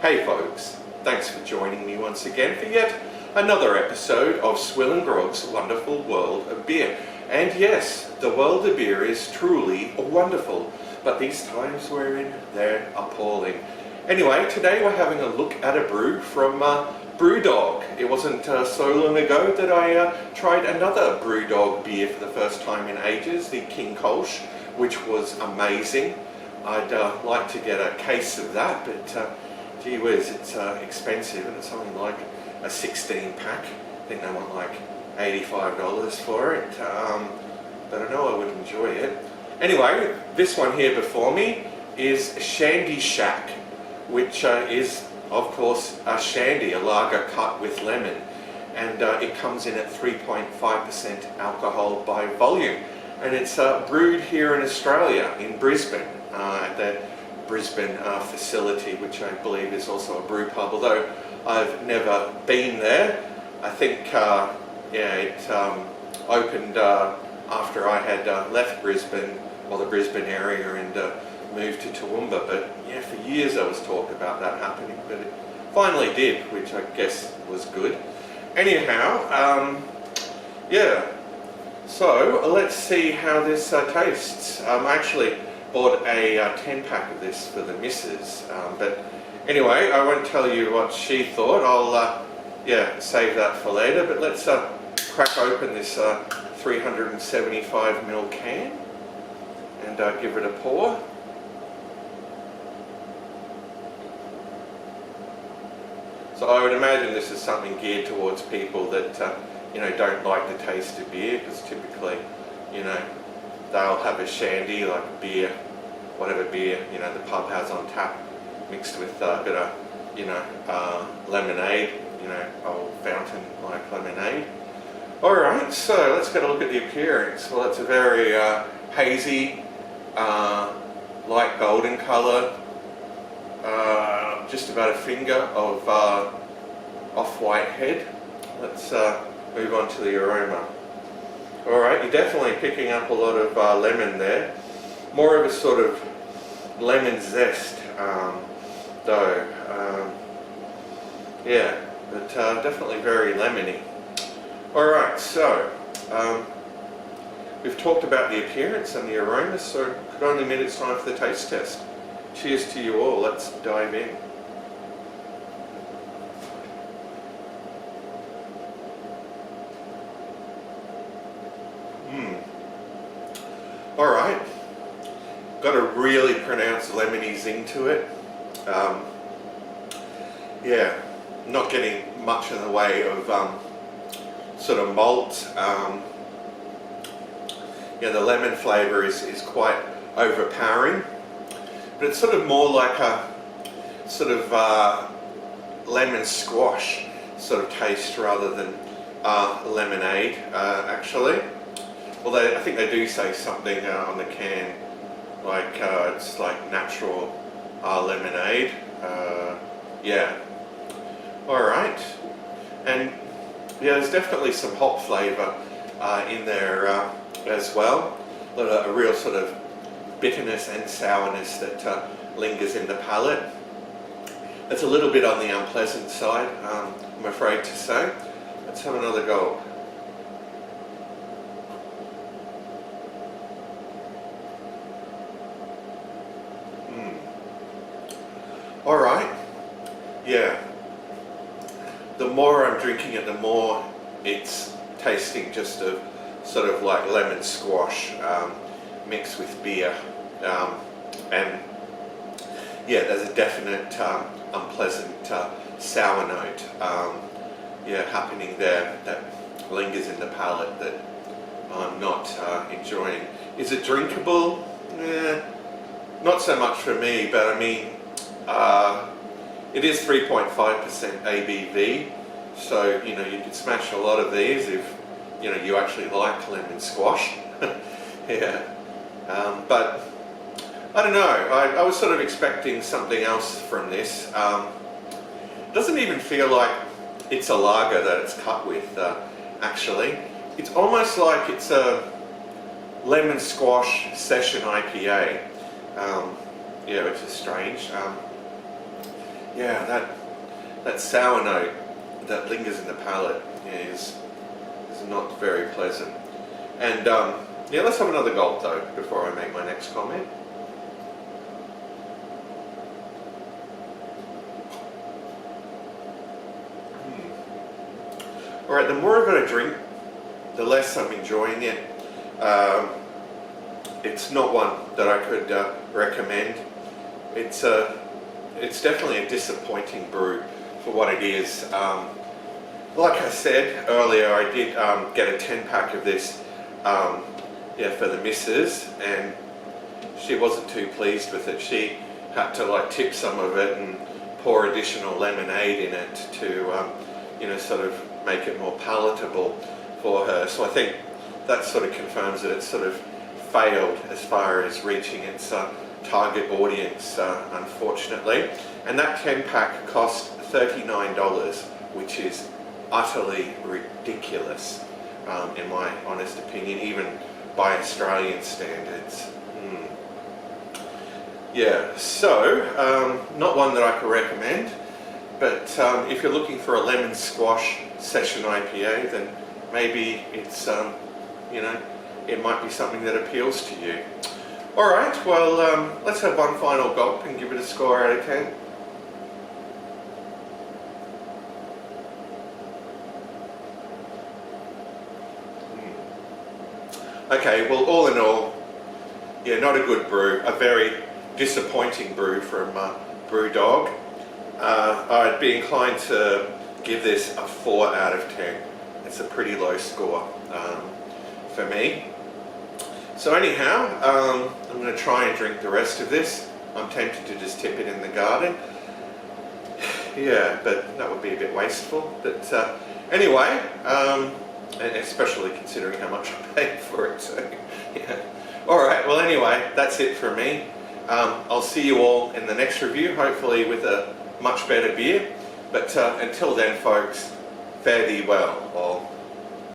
Hey folks, thanks for joining me once again for yet another episode of SwillinGrog's wonderful world of beer. And yes, the world of beer is truly wonderful, but these times we're in, they're appalling. Anyway, today we're having a look at a brew from BrewDog. It wasn't so long ago that I tried another BrewDog beer for the first time in ages, the King Kolsch, which was amazing. I'd like to get a case of that, but gee whiz, it's expensive, and it's something like a 16 pack. I think they want like $85 for it, but I know I would enjoy it. Anyway, this one here before me is Shandy Shack, which is of course a shandy, a lager cut with lemon, and it comes in at 3.5% alcohol by volume, and it's brewed here in Australia, in Brisbane, at the Brisbane facility, which I believe is also a brew pub, although I've never been there. I think it opened after I had left Brisbane, or the Brisbane area, and moved to Toowoomba, but yeah, for years there was talk about that happening, but it finally did, which I guess was good. Anyhow, yeah, so let's see how this tastes. I actually bought a 10 pack of this for the missus, but anyway, I won't tell you what she thought. I'll yeah, save that for later, but let's crack open this 375ml can and give it a pour. So I would imagine this is something geared towards people that you know, don't like the taste of beer, because typically, you know, they'll have a shandy, like a beer, whatever beer, you know, the pub has on tap, mixed with a bit of, you know, lemonade, you know, old fountain like lemonade. Alright, so let's get a look at the appearance. Well, it's a very hazy, light golden colour, just about a finger of off-white head. Let's move on to the aroma. Alright, you're definitely picking up a lot of lemon there. More of a sort of lemon zest, though. Yeah, but definitely very lemony. Alright, so we've talked about the appearance and the aroma, so could only mean it's time for the taste test. Cheers to you all, let's dive in. Alright, got a really pronounced lemony zing to it. Yeah, not getting much in the way of sort of malt. Yeah, the lemon flavour is quite overpowering, but it's sort of more like a sort of lemon squash sort of taste rather than lemonade, actually. Although I think they do say something on the can, like it's like natural lemonade. Yeah. Alright. And yeah, there's definitely some hop flavour in there as well. A real sort of bitterness and sourness that lingers in the palate. It's a little bit on the unpleasant side, I'm afraid to say. Let's have another go. Alright, yeah, the more I'm drinking it, the more it's tasting just of sort of like lemon squash mixed with beer, and yeah, there's a definite unpleasant sour note yeah, happening there that lingers in the palate that I'm not enjoying. Is it drinkable? Not so much for me, but I mean, it is 3.5% ABV, so you know, you could smash a lot of these if you know you actually like lemon squash. Yeah, but I don't know, I was sort of expecting something else from this. It doesn't even feel like it's a lager that it's cut with, actually. It's almost like it's a lemon squash session IPA. Yeah, which is strange. yeah, that sour note that lingers in the palate is not very pleasant. And yeah, let's have another gulp though before I make my next comment. Alright, the more of it I drink, the less I'm enjoying it. It's not one that I could recommend. It's definitely a disappointing brew for what it is. Like I said earlier, I did get a 10-pack of this yeah, for the missus, and she wasn't too pleased with it. She had to like tip some of it and pour additional lemonade in it to you know, sort of make it more palatable for her. So I think that sort of confirms that it's sort of failed as far as reaching its target audience, unfortunately. And that 10-pack cost $39, which is utterly ridiculous, in my honest opinion, even by Australian standards. Yeah, so not one that I could recommend, but if you're looking for a lemon squash session IPA, then maybe it's you know, it might be something that appeals to you. All right, well, let's have one final gulp and give it a score out of 10. Okay, well, all in all, yeah, not a good brew. A very disappointing brew from BrewDog. I'd be inclined to give this a 4 out of 10. It's a pretty low score for me. So anyhow, I'm going to try and drink the rest of this. I'm tempted to just tip it in the garden. Yeah, but that would be a bit wasteful. But anyway, especially considering how much I paid for it. So, yeah. Alright, well anyway, that's it for me. I'll see you all in the next review, hopefully with a much better beer. But until then, folks, fare thee well, or